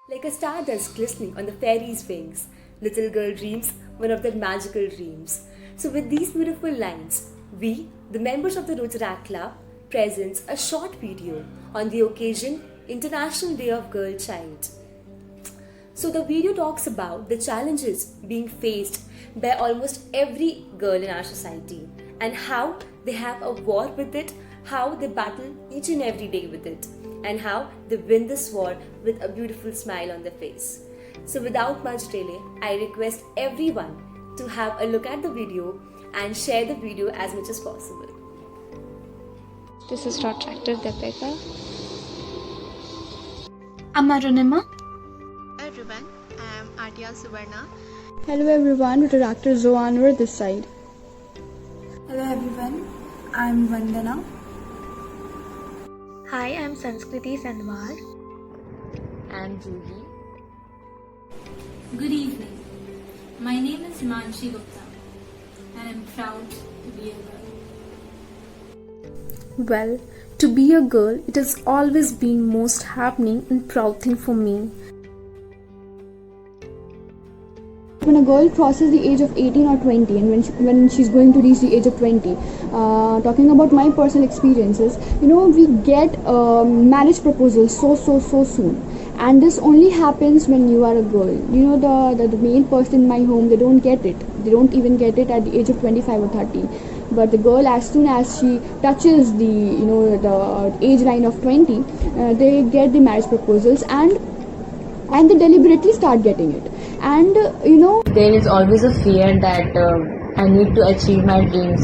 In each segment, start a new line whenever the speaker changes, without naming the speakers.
Like a star that's glistening on the fairy's wings, little girl dreams one of their magical dreams. So, with these beautiful lines, we, the members of the Rotaract Club, presents a short video on the occasion International Day of Girl Child. So, the video talks about the challenges being faced by almost every girl in our society and how they have a war with it, how they battle each and every day with it, and how they win this war with a beautiful smile on their face. So, without much delay, I request everyone to have a look at the video and share the video as much as possible.
This is Rotractor Deepika.
I'm Arunima.
Hi everyone, I am Artia Suvarna.
Hello everyone, Rotractor Zoanwar this side.
Hello everyone, I'm Vandana.
Hi, I'm Sanskriti Sandwar.
I'm Juhi.
Good evening. My name is Manshi Gupta and I'm proud to be a girl.
Well, to be a girl, it has always been most happening and proud thing for me.
When a girl crosses the age of 18 or 20 and when she's going to reach the age of 20, talking about my personal experiences, we get marriage proposals so soon. And this only happens when you are a girl. The male person in my home, they don't get it. They don't even get it at the age of 25 or 30. But the girl, as soon as she touches the age line of 20, they get the marriage proposals and they deliberately start getting it. And
There is always a fear that I need to achieve my dreams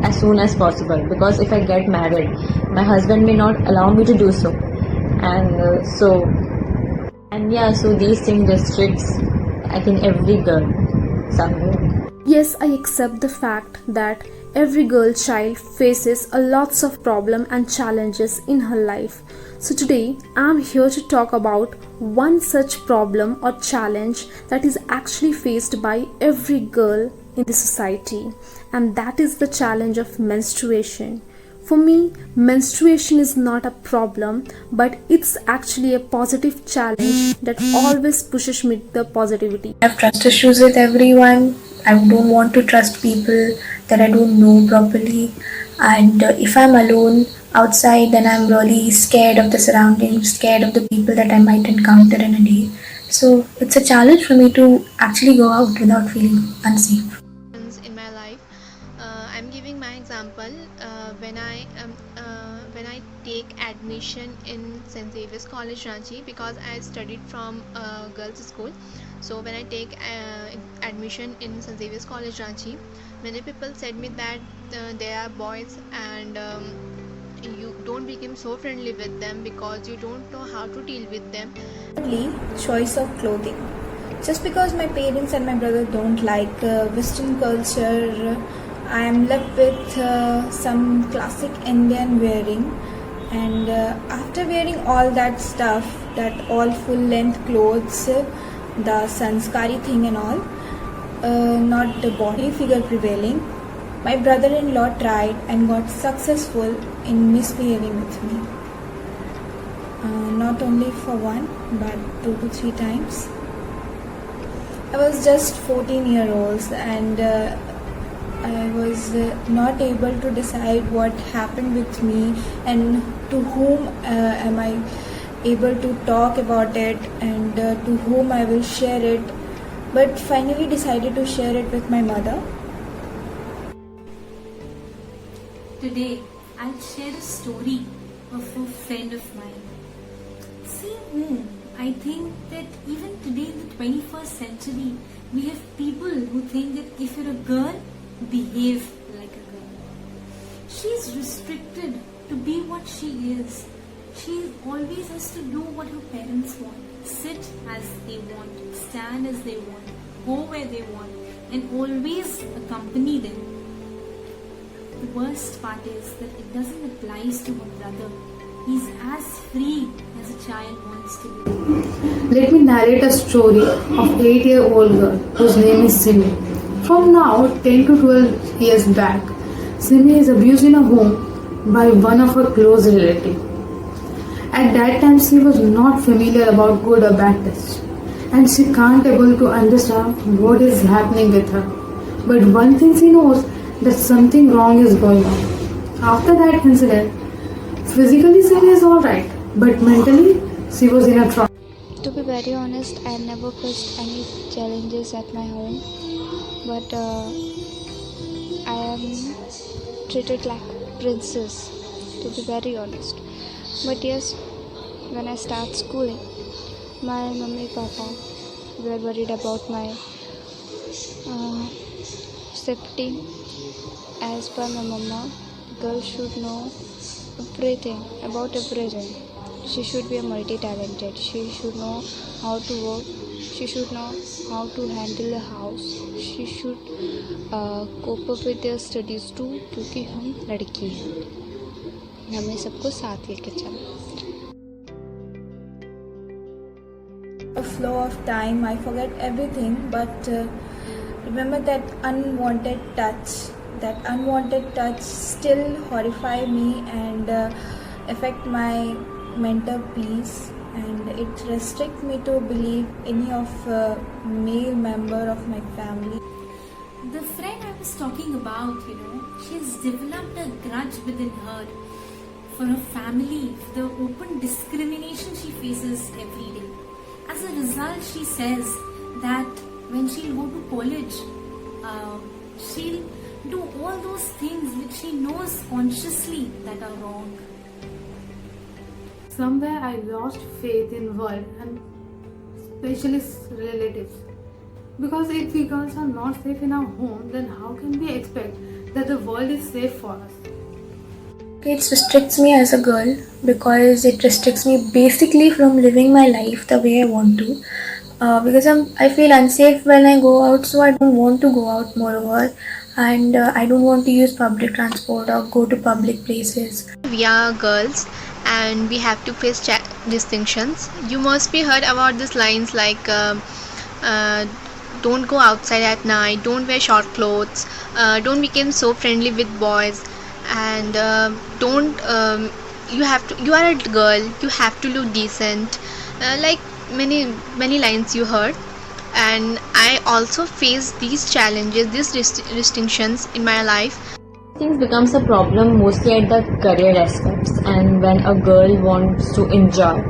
as soon as possible, because if I get married, my husband may not allow me to do so. So these things restricts, I think, every girl somewhere.
Yes, I accept the fact that every girl child faces a lots of problem and challenges in her life. So today I'm here to talk about one such problem or challenge that is actually faced by every girl in the society, and that is the challenge of menstruation. For me, menstruation is not a problem, but it's actually a positive challenge that always pushes me to the positivity.
I have trust issues with everyone. I don't want to trust people that I don't know properly. And if I'm alone outside, then I'm really scared of the surroundings, scared of the people that I might encounter in a day. So it's a challenge for me to actually go out without feeling unsafe.
In my life, I'm giving my example. When I take admission in St. Xavier's College Ranchi, because I studied from a girls' school. So when I take admission in St. Xavier's College Ranchi, many people said me that they are boys and you don't become so friendly with them because you don't know how to deal with them.
Choice of clothing. Just because my parents and my brother don't like Western culture, I am left with some classic Indian wearing. And after wearing all that stuff, that all full length clothes, the sanskari thing and all, not the body figure prevailing, my brother-in-law tried and got successful in misbehaving with me. Not only for one, but 2 to 3 times. I was just 14-year-old and I was not able to decide what happened with me and to whom am I able to talk about it and to whom I will share it, but finally decided to share it with my mother.
Today, I'll share a story of a friend of mine. See, I think that even today in the 21st century, we have people who think that if you're a girl, behave like a girl. She's restricted to be what she is. She always has to do what her parents want, sit as they want, stand as they want, go where they want, and always accompany them. The worst part is that it doesn't apply to her brother. He's as free as a child wants to be.
Let me narrate a story of 8-year-old girl whose name is Simi. From now 10 to 12 years back, Simi is abused in a home by one of her close relatives. At that time, she was not familiar about good or bad touch, and she can't able to understand what is happening with her. But one thing she knows, that something wrong is going on. After that incident, physically she is alright, but mentally she was in a trouble.
To be very honest, I never faced any challenges at my home, but I am treated like princess, to be very honest. But yes, when I start schooling, my mummy papa were worried about my safety. As per my mama, girl should know everything about everything. She should be a multi-talented. She should know how to work. She should know how to handle a house. She should cope up with their studies too, क्योंकि हम लड़की हैं. हमें सबको साथ लेके चलना.
A flow of time, I forget everything, but remember that unwanted touch. That unwanted touch still horrify me and affect my mental peace, and it restricts me to believe any of male member of my family.
The friend I was talking about, she's developed a grudge within her for her family, for the open discrimination she faces every day. As a result, she says that when she'll go to college, she'll do all those things which she knows consciously that are wrong.
Somewhere I lost faith in world and especially relatives. Because if we girls are not safe in our home, then how can we expect that the world is safe for us?
It restricts me as a girl because it restricts me basically from living my life the way I want to. Because I feel unsafe when I go out, so I don't want to go out moreover, and I don't want to use public transport or go to public places.
We are girls and we have to face distinctions. You must be heard about these lines like don't go outside at night, don't wear short clothes, don't become so friendly with boys, and you are a girl, you have to look decent, like many lines you heard. And I also face these challenges, these distinctions in my life.
Things becomes a problem mostly at the career aspects, and when a girl wants to enjoy,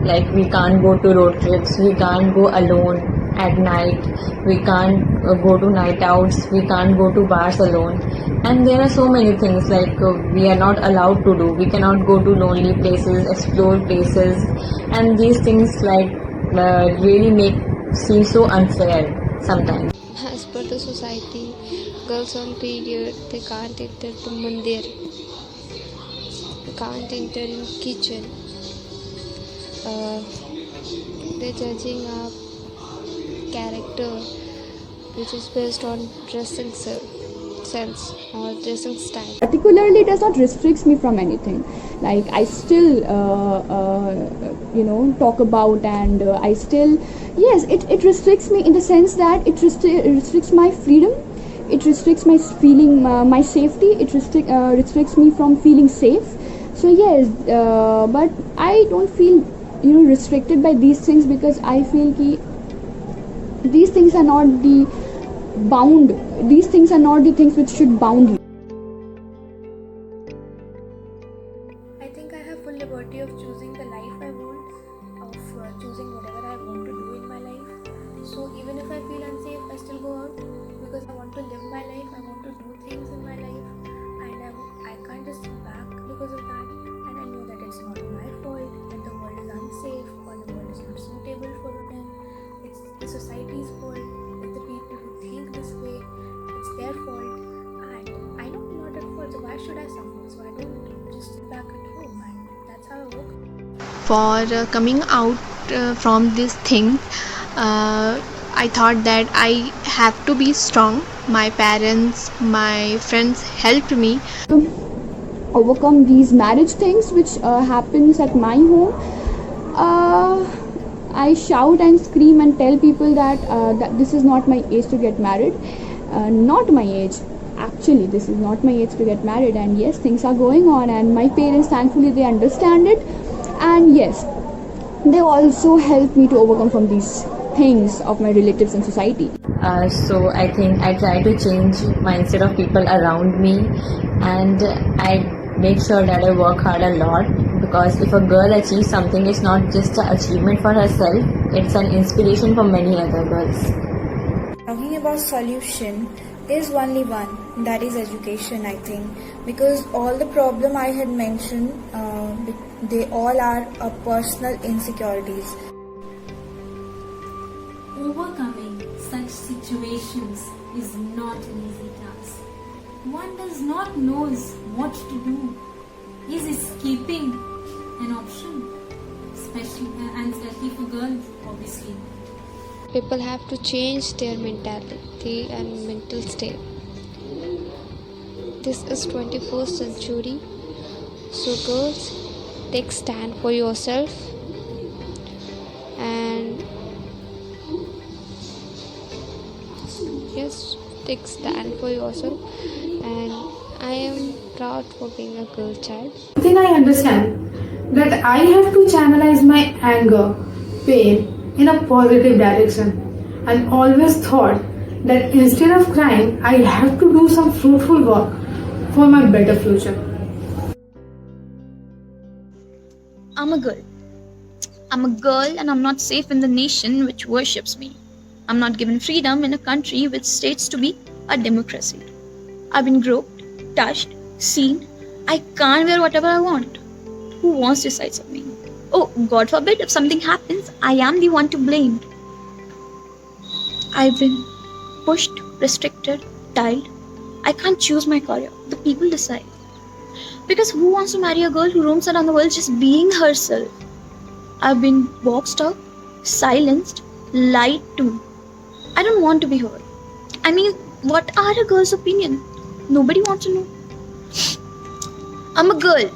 like we can't go to road trips, we can't go alone at night, we can't go to night outs, we can't go to bars alone, and there are so many things like we are not allowed to do. We cannot go to lonely places, explore places, and these things like really seem so unfair sometimes.
As per the society, girls on period, they can't enter the mandir, they can't enter in kitchen. They're judging our character, which is based on dressing sense or dressing style.
Particularly, it does not restrict me from anything. Like I still, talk about, and I still, yes, it restricts me in the sense that it restricts my freedom. It restricts my feeling, my safety. It restricts me from feeling safe. So yes, but I don't feel restricted by these things, because I feel these things are not the bound. These things are not the things which should bound you.
I think I have full liberty of choosing the life I want, of choosing whatever I want to do in my life. So even if I feel unsafe, I still go out because I want to live my life. I want to do things in my life, and I can't just sit back because of that. And I know that it's not my fault that the world is unsafe or the world is not suitable for women. It's the society's fault. It's the people who think this way. It's their fault, and I know I'm not at fault. So why should I suffer? So I don't just sit back at home, and that's how I work.
For coming out from this thing, I thought that I have to be strong. My parents, my friends helped me
to overcome these marriage things which happens at my home. I shout and scream and tell people that this is not my age to get married. Not my age. Actually, this is not my age to get married. And yes, things are going on, and my parents, thankfully, they understand it. And yes, they also help me to overcome from these things of my relatives and society.
So I think I try to change mindset of people around me, and I make sure that I work hard a lot, because if a girl achieves something, it's not just an achievement for herself, it's an inspiration for many other girls.
Talking about solution, there's only one, that is education, I think, because all the problem I had mentioned, they all are personal insecurities.
Overcoming such situations is not an easy task. One does not know what to do. Is escaping an option? Especially for girls, obviously.
People have to change their mentality and mental state. This is 21st century, so girls, take stand for yourself, and yes, take stand for yourself, and I am proud for being a girl child.
One thing I understand, that I have to channelize my anger, pain in a positive direction, and always thought that instead of crying, I have to do some fruitful work for my better future.
I'm a girl. I'm a girl and I'm not safe in the nation which worships me. I'm not given freedom in a country which states to be a democracy. I've been groped, touched, seen. I can't wear whatever I want. Who wants this side of me? Oh, God forbid, if something happens, I am the one to blame. I've been pushed, restricted, tiled. I can't choose my career. The people decide. Because who wants to marry a girl who roams around the world just being herself? I've been boxed up, silenced, lied to. I don't want to be heard. I mean, what are a girl's opinion? Nobody wants to know. I'm a girl.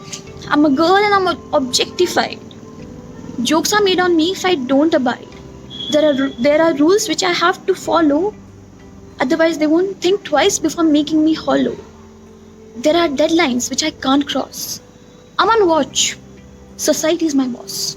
I'm a girl and I'm objectified. Jokes are made on me if I don't abide. There are rules which I have to follow. Otherwise, they won't think twice before making me hollow. There are deadlines which I can't cross. I'm on watch. Society is my boss.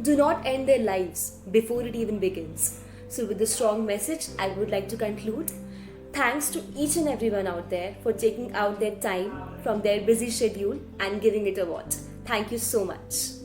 Do not end their lives before it even begins. So with this strong message, I would like to conclude. Thanks to each and everyone out there for taking out their time from their busy schedule and giving it a watch. Thank you so much.